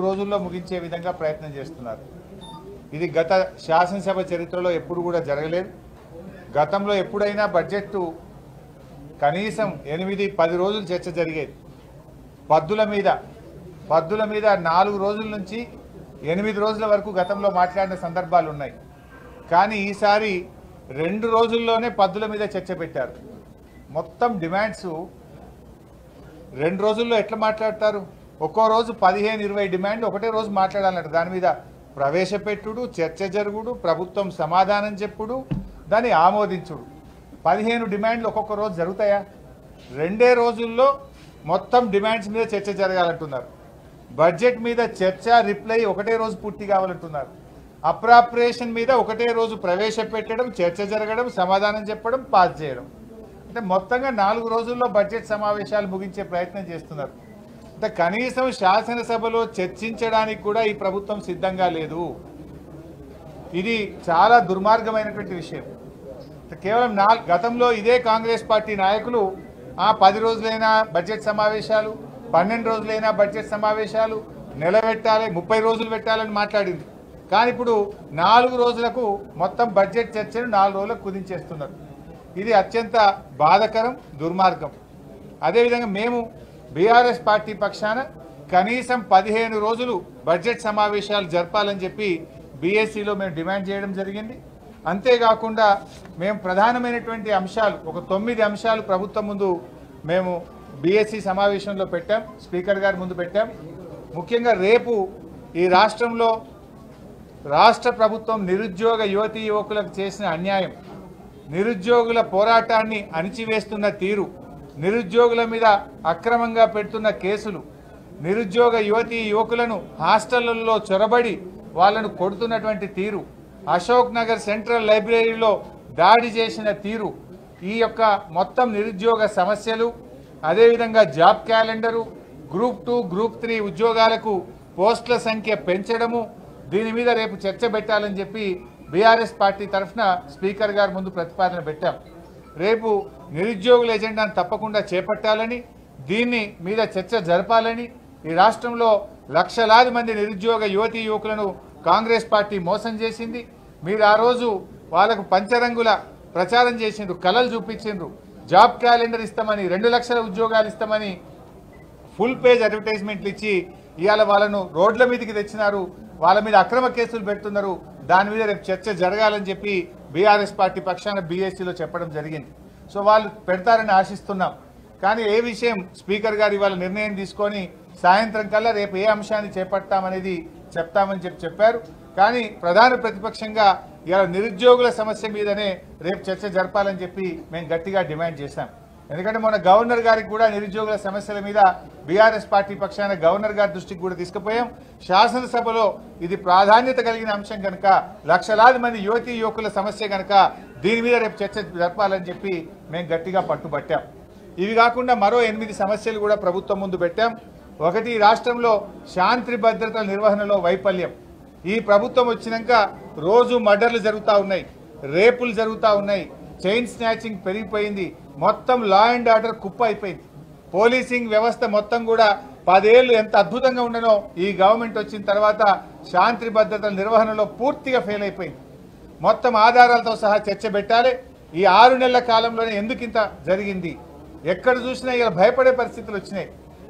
రోజుల్లో ముగించే విధంగా ప్రయత్నం చేస్తున్నారు. ఇది గత శాసనసభ చరిత్రలో ఎప్పుడు కూడా జరగలేదు. గతంలో ఎప్పుడైనా బడ్జెట్ కనీసం 8-10 రోజులు చర్చ జరిగేది. పద్దుల మీద 4 రోజుల నుంచి 8 రోజుల వరకు గతంలో మాట్లాడిన సందర్భాలు ఉన్నాయి. కానీ ఈసారి 2 రోజుల్లోనే పద్దుల మీద చర్చ పెట్టారు. మొత్తం డిమాండ్స్ 2 రోజుల్లో ఎట్లా మాట్లాడతారు? ఒక్కో రోజు 15-20 డిమాండ్లు ఒకటే రోజు మాట్లాడాలంట. దాని మీద ప్రవేశపెట్టుడు, చర్చ జరుగుడు, ప్రభుత్వం సమాధానం చెప్పుడు, దాన్ని ఆమోదించుడు. 15 డిమాండ్లు ఒక్కొక్క రోజు జరుగుతాయా? 2 రోజుల్లో మొత్తం డిమాండ్స్ మీద చర్చ జరగాలంటున్నారు. బడ్జెట్ మీద చర్చ, రిప్లై ఒకటే రోజు పూర్తి కావాలంటున్నారు. అప్రాప్రియేషన్ మీద ఒకటే రోజు ప్రవేశపెట్టడం, చర్చ జరగడం, సమాధానం చెప్పడం, పాస్ చేయడం. అంటే మొత్తంగా 4 రోజుల్లో బడ్జెట్ సమావేశాలు ముగించే ప్రయత్నం చేస్తున్నారు. అంటే కనీసం శాసనసభలో చర్చించడానికి కూడా ఈ ప్రభుత్వం సిద్ధంగా లేదు. ఇది చాలా దుర్మార్గమైనటువంటి విషయం. కేవలం గతంలో ఇదే కాంగ్రెస్ పార్టీ నాయకులు 10 రోజులైనా బడ్జెట్ సమావేశాలు, 12 రోజులైనా బడ్జెట్ సమావేశాలు, నెల పెట్టాలి, 30 రోజులు పెట్టాలని మాట్లాడింది. కానీ ఇప్పుడు 4 రోజులకు మొత్తం బడ్జెట్ చర్చను 4 రోజులకు కుదించేస్తున్నారు. ఇది అత్యంత బాధాకరం, దుర్మార్గం. అదేవిధంగా మేము బీఆర్ఎస్ పార్టీ పక్షాన కనీసం 15 రోజులు బడ్జెట్ సమావేశాలు జరపాలని చెప్పి బీఎస్సీలో మేము డిమాండ్ చేయడం జరిగింది. అంతేకాకుండా మేము ప్రధానమైనటువంటి అంశాలు ఒక 9 అంశాలు ప్రభుత్వం ముందు మేము బీఎస్సీ సమావేశంలో పెట్టాం, స్పీకర్ గారి ముందు పెట్టాం. ముఖ్యంగా రేపు ఈ రాష్ట్రంలో రాష్ట్ర ప్రభుత్వం నిరుద్యోగ యువతీ యువకులకు చేసిన అన్యాయం, నిరుద్యోగుల పోరాటాన్ని అణిచివేస్తున్న తీరు, నిరుద్యోగుల మీద అక్రమంగా పెడుతున్న కేసులు, నిరుద్యోగ యువతీ యువకులను హాస్టళ్లలో చొరబడి వాళ్ళను కొడుతున్నటువంటి తీరు, అశోక్ నగర్ సెంట్రల్ లైబ్రరీలో దాడి చేసిన తీరు, ఈ యొక్క మొత్తం నిరుద్యోగ సమస్యలు, అదేవిధంగా జాబ్ క్యాలెండరు, గ్రూప్ 2, గ్రూప్ 3 ఉద్యోగాలకు పోస్టుల సంఖ్య పెంచడము, దీని మీద రేపు చర్చ పెట్టాలని చెప్పి బీఆర్ఎస్ పార్టీ తరఫున స్పీకర్ గారి ముందు ప్రతిపాదన పెట్టాం. రేపు నిరుద్యోగుల ఎజెండాను తప్పకుండా చేపట్టాలని, దీన్ని మీద చర్చ జరపాలని, ఈ రాష్ట్రంలో లక్షలాది మంది నిరుద్యోగ యువతీ యువకులను కాంగ్రెస్ పార్టీ మోసం చేసింది. మీరు ఆ రోజు వాళ్ళకు పంచరంగుల ప్రచారం చేసిండ్రు, కలలు చూపించిండ్రు, జాబ్ క్యాలెండర్ ఇస్తామని, 2 లక్షల ఉద్యోగాలు ఇస్తామని ఫుల్ పేజ్ అడ్వర్టైజ్మెంట్లు ఇచ్చి ఇవాళ వాళ్ళను రోడ్ల మీదకి తెచ్చినారు, వాళ్ళ మీద అక్రమ కేసులు పెడుతున్నారు. దాని మీద రేపు చర్చ జరగాలని చెప్పి బీఆర్ఎస్ పార్టీ పక్షాన బీఎస్సీలో చెప్పడం జరిగింది. సో వాళ్ళు పెడతారని ఆశిస్తున్నాం. కానీ ఏ విషయం స్పీకర్ గారు ఇవాళ నిర్ణయం తీసుకొని సాయంత్రం కల్లా రేపు ఏ అంశాన్ని చేపడతామనేది చెప్తామని చెప్పారు. కానీ ప్రధాన ప్రతిపక్షంగా ఇవాళ నిరుద్యోగుల సమస్య మీదనే రేపు చర్చ జరపాలని చెప్పి మేము గట్టిగా డిమాండ్ చేశాం. ఎందుకంటే మొన్న గవర్నర్ గారికి కూడా నిరుద్యోగుల సమస్యల మీద బీఆర్ఎస్ పార్టీ పక్షాన గవర్నర్ గారి దృష్టికి కూడా తీసుకుపోయాం. శాసనసభలో ఇది ప్రాధాన్యత కలిగిన అంశం కనుక, లక్షలాది మంది యువతీ యువకుల సమస్య కనుక దీని మీద రేపు చర్చ జరపాలని చెప్పి మేము గట్టిగా పట్టుబట్టాం. ఇవి కాకుండా మరో 8 సమస్యలు కూడా ప్రభుత్వం ముందు పెట్టాం. ఒకటి, రాష్ట్రంలో శాంతి భద్రతల నిర్వహణలో వైఫల్యం. ఈ ప్రభుత్వం వచ్చినాక రోజు మర్డర్లు జరుగుతూ ఉన్నాయి, రేపులు జరుగుతూ ఉన్నాయి, చైన్ స్నాచింగ్ పెరిగిపోయింది, మొత్తం లా అండ్ ఆర్డర్ కుప్ప అయిపోయింది. పోలీసింగ్ వ్యవస్థ మొత్తం కూడా 10 ఏళ్ళు ఎంత అద్భుతంగా ఉండనో ఈ గవర్నమెంట్ వచ్చిన తర్వాత శాంతి భద్రతల నిర్వహణలో పూర్తిగా ఫెయిల్ అయిపోయింది. మొత్తం ఆధారాలతో సహా చర్చ పెట్టాలి. ఈ 6 నెలల కాలంలోనే ఎందుకు ఇంత జరిగింది, ఎక్కడ చూసినా ఇలా భయపడే పరిస్థితులు వచ్చినాయి.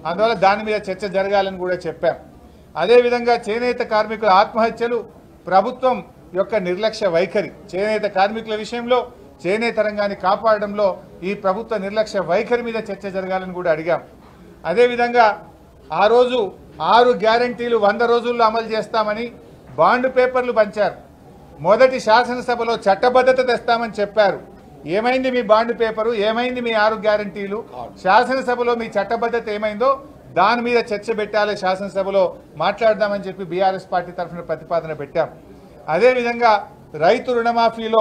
అందువల్ల దాని మీద చర్చ జరగాలని కూడా చెప్పాం. అదేవిధంగా చేనేత కార్మికుల ఆత్మహత్యలు, ప్రభుత్వం యొక్క నిర్లక్ష్య వైఖరి, చేనేత కార్మికుల విషయంలో చేనేత రంగాన్ని కాపాడడంలో ఈ ప్రభుత్వ నిర్లక్ష్య వైఖరి మీద చర్చ జరగాలని కూడా అడిగాం. అదేవిధంగా ఆ రోజు 6 గ్యారంటీలు 100 రోజుల్లో అమలు చేస్తామని బాండ్ పేపర్లు పంచారు. మొదటి శాసనసభలో చట్టబద్ధత తెస్తామని చెప్పారు. ఏమైంది మీ బాండ్ పేపరు, ఏమైంది మీ 6 గ్యారంటీలు? శాసనసభలో మీ చట్టబద్ధత ఏమైందో దాని మీద చర్చ పెట్టాలి, శాసనసభలో మాట్లాడదామని చెప్పి బీఆర్ఎస్ పార్టీ తరఫున ప్రతిపాదన పెట్టాం. అదేవిధంగా రైతు రుణమాఫీలో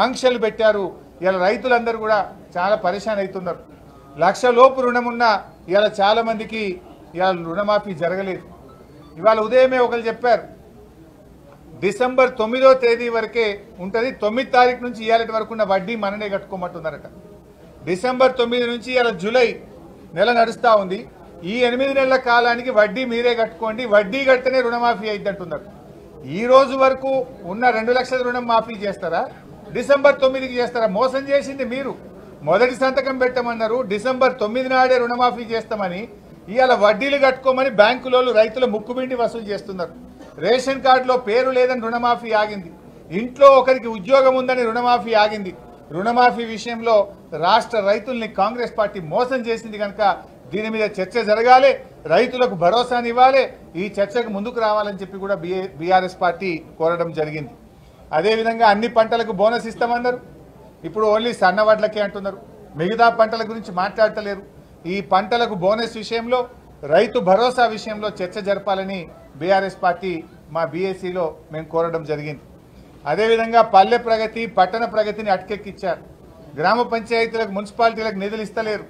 ఆంక్షలు పెట్టారు. ఇలా రైతులందరూ కూడా చాలా పరేషాన్ అవుతున్నారు. 1 లక్ష లోపు రుణం ఉన్న ఇలా చాలా మందికి ఇలా రుణమాఫీ జరగలేదు. ఇవాళ ఉదయమే ఒకరు చెప్పారు, డిసెంబర్ 9వ తేదీ వరకే ఉంటుంది, 9 తారీఖు నుంచి ఇవాళ వరకు ఉన్న వడ్డీ మననే కట్టుకోమంటున్నారట. డిసెంబర్ 9 నుంచి ఇలా జూలై నెల నడుస్తూ ఉంది. ఈ 8 నెలల కాలానికి వడ్డీ మీరే కట్టుకోండి, వడ్డీ కడితేనే రుణమాఫీ అయింది అంటున్నారు. ఈ రోజు వరకు ఉన్న 2 లక్షల రుణం మాఫీ చేస్తారా? డిసెంబర్ 9కి చేస్తారా? మోసం చేసింది మీరు. మొదటి సంతకం పెట్టమన్నారు, డిసెంబర్ 9 నాడే రుణమాఫీ చేస్తామని ఇవాళ వడ్డీలు కట్టుకోమని బ్యాంకులోళ్ళు రైతుల ముక్కుబిండి వసూలు చేస్తున్నారు. రేషన్ కార్డులో పేరు లేదని రుణమాఫీ ఆగింది. ఇంట్లో ఒకరికి ఉద్యోగం ఉందని రుణమాఫీ ఆగింది. రుణమాఫీ విషయంలో రాష్ట్ర రైతుల్ని కాంగ్రెస్ పార్టీ మోసం చేసింది కనుక దీని మీద చర్చ జరగాలి, రైతులకు భరోసానివ్వాలి, ఈ చర్చకు ముందుకు రావాలని చెప్పి కూడా బీఆర్ఎస్ పార్టీ కోరడం జరిగింది. అదేవిధంగా అన్ని పంటలకు బోనస్ ఇస్తామన్నారు. ఇప్పుడు ఓన్లీ సన్నవడ్లకే అంటున్నారు, మిగతా పంటల గురించి మాట్లాడతలేరు. ఈ పంటలకు బోనస్ విషయంలో, రైతు భరోసా విషయంలో చర్చ జరపాలని బీఆర్ఎస్ పార్టీ మా బీఏసీలో మేము కోరడం జరిగింది. అదేవిధంగా పల్లె ప్రగతి, పట్టణ ప్రగతిని అటకెక్కిచ్చారు. గ్రామ పంచాయతీలకు, మున్సిపాలిటీలకు నిధులు ఇస్తలేరు.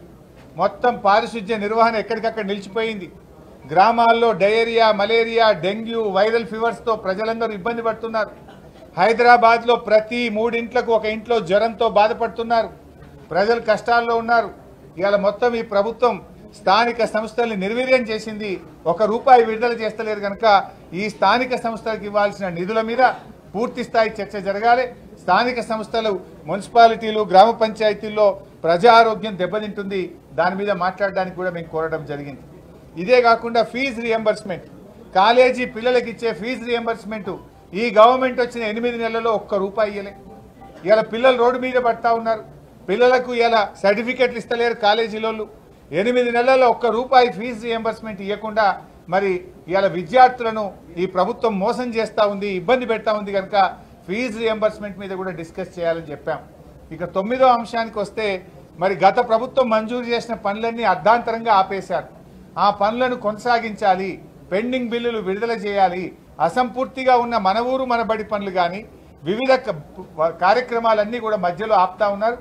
మొత్తం పారిశుధ్య నిర్వహణ ఎక్కడికక్కడ నిలిచిపోయింది. గ్రామాల్లో డయేరియా, మలేరియా, డెంగ్యూ, వైరల్ ఫీవర్స్తో ప్రజలందరూ ఇబ్బంది పడుతున్నారు. హైదరాబాద్లో ప్రతి 3 ఇంట్లకు ఒక ఇంట్లో జ్వరంతో బాధపడుతున్నారు. ప్రజలు కష్టాల్లో ఉన్నారు. ఇవాళ మొత్తం ఈ ప్రభుత్వం స్థానిక సంస్థల్ని నిర్వీర్యం చేసింది. ₹1 విడుదల చేస్తలేరు కనుక ఈ స్థానిక సంస్థలకు ఇవ్వాల్సిన నిధుల మీద పూర్తి స్థాయి చర్చ జరగాలి. స్థానిక సంస్థలు, మున్సిపాలిటీలు, గ్రామ పంచాయతీల్లో ప్రజా ఆరోగ్యం దెబ్బతింటుంది. దాని మీద మాట్లాడడానికి కూడా మేము కోరడం జరిగింది. ఇదే కాకుండా ఫీజు రియంబర్స్మెంట్, కాలేజీ పిల్లలకి ఇచ్చే ఫీజు రియంబర్స్మెంట్ ఈ గవర్నమెంట్ వచ్చిన 8 నెలల్లో ₹1 ఇయ్యలే. ఇలా పిల్లలు రోడ్డు మీద పడతా ఉన్నారు. పిల్లలకు ఇలా సర్టిఫికెట్లు ఇస్తలేరు కాలేజీలోళ్ళు. 8 నెలల్లో ₹1 ఫీజు రియంబర్స్మెంట్ ఇవ్వకుండా మరి ఇలా విద్యార్థులను ఈ ప్రభుత్వం మోసం చేస్తూ ఉంది, ఇబ్బంది పెడతా ఉంది కనుక ఫీజు రియంబర్స్మెంట్ మీద కూడా డిస్కస్ చేయాలని చెప్పాం. ఇక 9వ అంశానికి వస్తే మరి గత ప్రభుత్వం మంజూరు చేసిన పనులన్నీ అర్ధాంతరంగా ఆపేశారు. ఆ పనులను కొనసాగించాలి, పెండింగ్ బిల్లులు విడుదల చేయాలి, అసంపూర్తిగా ఉన్న మన ఊరు మన బడి పనులు కానీ వివిధ కార్యక్రమాలన్నీ కూడా మధ్యలో ఆపుతా ఉన్నారు.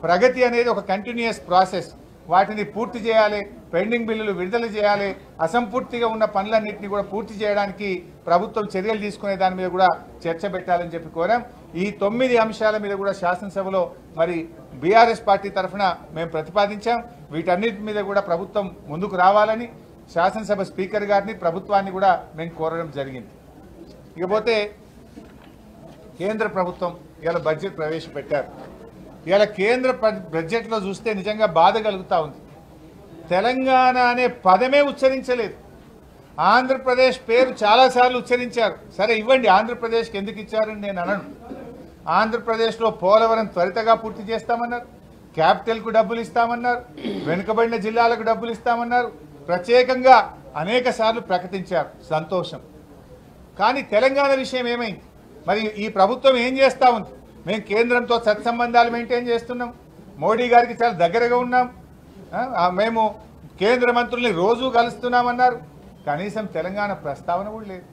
ప్రగతి అనేది ఒక కంటిన్యూయస్ ప్రాసెస్. వాటిని పూర్తి చేయాలి, పెండింగ్ బిల్లులు విడుదల చేయాలి, అసంపూర్తిగా ఉన్న పనులన్నింటినీ కూడా పూర్తి చేయడానికి ప్రభుత్వం చర్యలు తీసుకునే దాని మీద కూడా చర్చ పెట్టాలని చెప్పి కోరాం. ఈ 9 అంశాల మీద కూడా శాసనసభలో మరి బీఆర్ఎస్ పార్టీ తరఫున మేము ప్రతిపాదించాం. వీటన్నిటి మీద కూడా ప్రభుత్వం ముందుకు రావాలని శాసనసభ స్పీకర్ గారిని, ప్రభుత్వాన్ని కూడా మేము కోరడం జరిగింది. ఇకపోతే కేంద్ర ప్రభుత్వం ఇలా బడ్జెట్ ప్రవేశపెట్టారు. ఇలా కేంద్ర బడ్జెట్లో చూస్తే నిజంగా బాధ కలుగుతూ ఉంది. తెలంగాణ అనే పదమే ఉచ్చరించలేదు. ఆంధ్రప్రదేశ్ పేరు చాలాసార్లు ఉచ్చరించారు. సరే ఇవ్వండి, ఆంధ్రప్రదేశ్కి ఎందుకు ఇచ్చారని నేను అనను. ఆంధ్రప్రదేశ్లో పోలవరం త్వరితగా పూర్తి చేస్తామన్నారు, క్యాపిటల్కు డబ్బులు ఇస్తామన్నారు, వెనుకబడిన జిల్లాలకు డబ్బులు ఇస్తామన్నారు, ప్రత్యేకంగా అనేక సార్లు ప్రకటించారు. సంతోషం. కానీ తెలంగాణ విషయం ఏమైంది? మరి ఈ ప్రభుత్వం ఏం చేస్తూ ఉంది? మేము కేంద్రంతో సత్సంబంధాలు మెయింటైన్ చేస్తున్నాం, మోడీ గారికి చాలా దగ్గరగా ఉన్నాం, మేము కేంద్ర మంత్రుల్ని రోజూ కలుస్తున్నామన్నారు. కనీసం తెలంగాణ ప్రస్తావన కూడా లేదు.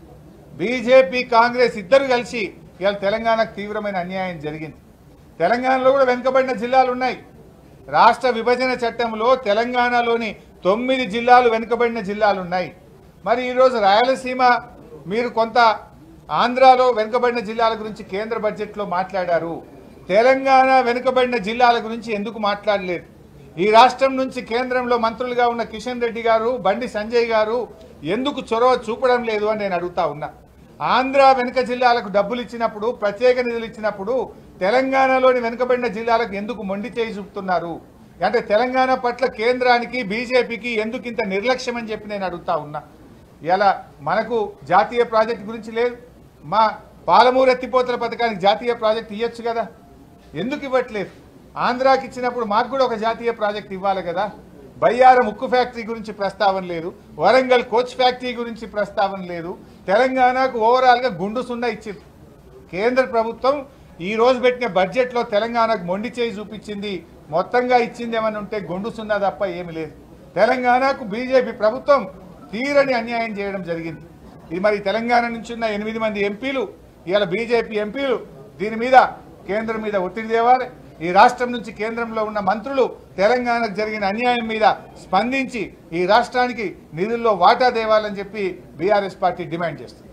బీజేపీ, కాంగ్రెస్ ఇద్దరు కలిసి ఇవాళ తెలంగాణకు తీవ్రమైన అన్యాయం జరిగింది. తెలంగాణలో కూడా వెనుకబడిన జిల్లాలు ఉన్నాయి. రాష్ట్ర విభజన చట్టంలో తెలంగాణలోని 9 జిల్లాలు వెనుకబడిన జిల్లాలు ఉన్నాయి. మరి ఈరోజు రాయలసీమ, మీరు కొంత ఆంధ్రాలో వెనుకబడిన జిల్లాల గురించి కేంద్ర బడ్జెట్లో మాట్లాడారు. తెలంగాణ వెనుకబడిన జిల్లాల గురించి ఎందుకు మాట్లాడలేదు? ఈ రాష్ట్రం నుంచి కేంద్రంలో మంత్రులుగా ఉన్న కిషన్ రెడ్డి గారు, బండి సంజయ్ గారు ఎందుకు చొరవ చూపడం లేదు అని నేను అడుగుతా ఉన్నా. ఆంధ్ర వెనుక జిల్లాలకు డబ్బులు ఇచ్చినప్పుడు, ప్రత్యేక నిధులు ఇచ్చినప్పుడు తెలంగాణలోని వెనుకబడిన జిల్లాలకు ఎందుకు మొండి చేయి చూపుతున్నారు? అంటే తెలంగాణ పట్ల కేంద్రానికి, బీజేపీకి ఎందుకు ఇంత నిర్లక్ష్యం అని చెప్పి నేను అడుగుతా ఉన్నా. ఇలా మనకు జాతీయ ప్రాజెక్టు గురించి లేదు. మా పాలమూరు ఎత్తిపోతల పథకానికి జాతీయ ప్రాజెక్టు ఇవ్వచ్చు కదా, ఎందుకు ఇవ్వట్లేదు? ఆంధ్రాకి ఇచ్చినప్పుడు మాకు కూడా ఒక జాతీయ ప్రాజెక్ట్ ఇవ్వాలి కదా. బయ్యారం ఉక్కు ఫ్యాక్టరీ గురించి ప్రస్తావన లేదు, వరంగల్ కోచ్ ఫ్యాక్టరీ గురించి ప్రస్తావన లేదు. తెలంగాణకు ఓవరాల్గా గుండు సున్నా ఇచ్చింది. కేంద్ర ప్రభుత్వం ఈ రోజు పెట్టిన బడ్జెట్లో తెలంగాణకు మొండి చేయి చూపించింది. మొత్తంగా ఇచ్చింది ఏమని ఉంటే గుండు సున్నా తప్ప ఏమి లేదు. తెలంగాణకు బీజేపీ ప్రభుత్వం తీరని అన్యాయం చేయడం జరిగింది. ఇది మరి తెలంగాణ నుంచి ఉన్న 8 మంది ఎంపీలు, ఇవాళ బీజేపీ ఎంపీలు దీని మీద కేంద్రం మీద ఒత్తిడి తేవాలి. ఈ రాష్ట్రం నుంచి కేంద్రంలో ఉన్న మంత్రులు తెలంగాణకు జరిగిన అన్యాయం మీద స్పందించి ఈ రాష్ట్రానికి నిధుల్లో వాటా దేవాలని చెప్పి బీఆర్ఎస్ పార్టీ డిమాండ్ చేస్తుంది.